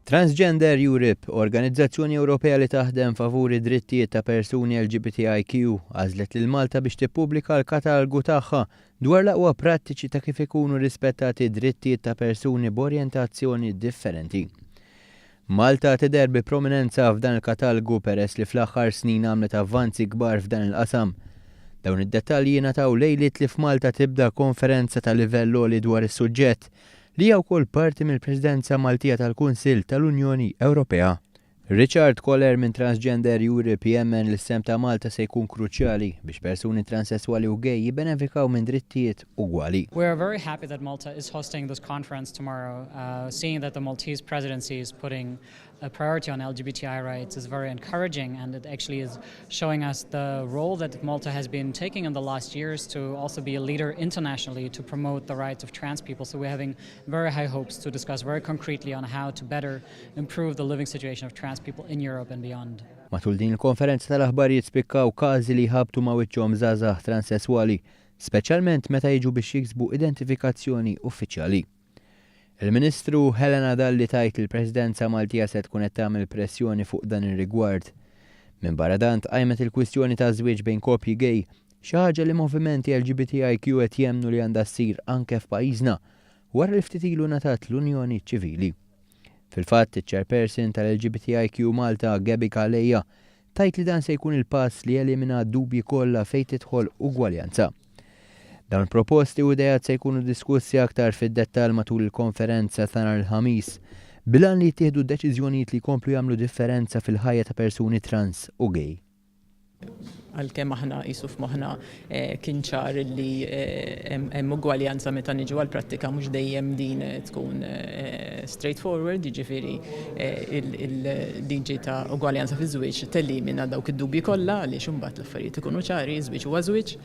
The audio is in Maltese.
Transgender Europe, organizzazzjoni Ewropea li taħdem favur id-drittijiet ta' persuni LGBTIQ, għażlet lil Malta biex tippubblika l-katalgu tagħha dwar l-aqwa prattiċi ta' kif ikunu rispettati d-drittijiet ta' persuni b'orjentazzjoni differenti. Malta tidher bi prominenza f'dan il-katalgu peress li fl-aħħar snin għamlet avvanzi kbar f'dan il-qasam. Dawn id-dettalji jingħataw lejliet li f'Malta tibda konferenza ta' livell għoli dwar is-suġġett li hija wkoll parti mill-Presidenza Maltija tal-Kunsill tal-Unjoni Ewropea. Richard Koller minn Transgender Europe jemmen li s-sem ta' Malta se jkun kruċjali biex persuni transessuali u gej jibbenefikaw minn drittijiet ugwali. We are very happy that Malta is hosting this conference tomorrow. Seeing that the Maltese presidency is putting a priority on LGBTI rights is very encouraging, and it actually is showing us the role that Malta has been taking in the last years to also be a leader internationally to promote the rights of trans people. So we're having very high hopes to discuss very concretely on how to better improve the living situation of trans people in Europe and beyond. Matul din il-konferenza tal-aħbarijiet spikkaw każi li ħabtu ma' wiċċhom żgħażagħ transessuali, speċjalment meta jiġu biex jiksbu identifikazzjoni uffiċjali. Il-Ministru Helena Dalli tajt il-Presidenza Maltija se tkun qed tagħmel pressjoni fuq dan ir-rigward. Minn barra dan tqajmet il-kwistjoni ta' żwieġ bejn koppji gej, xi ħaġa li movimenti LGBTIQ qed jemmnu li għandha ssir anke f'pajjiżna wara li ftit ilu ngħatat l-Unjoni Ċivili. Fil-fatt iċ-chairperson tal-LGBTIQ Malta Gabi Kalejja tajt li dan se jkun il-pass li jelimina d-dubji kollha fejn tidħol ugwaljanza. Dawn proposti u idejat se jkunu diskussi aktar fid-dettall matul il-konferenza ta' nhar il-ħamis, bilan li jittieħdu deċiżjonijiet li jkomplu jagħmlu differenza fil-ħajja ta' persuni trans u gej. Għalkemm aħna qisu f'moħħna kien ċar li hemm ugwaljanza meta niġu għall-prattika mhux dejjem din tkun straightforward, jiġifieri il-liġi ta' ugwaljanza fiż-żwieġ tellimina dawk id-dubji kollha għaliex imbagħad l-affarijiet ikunu ċari, żwieġ huwa żwieġ.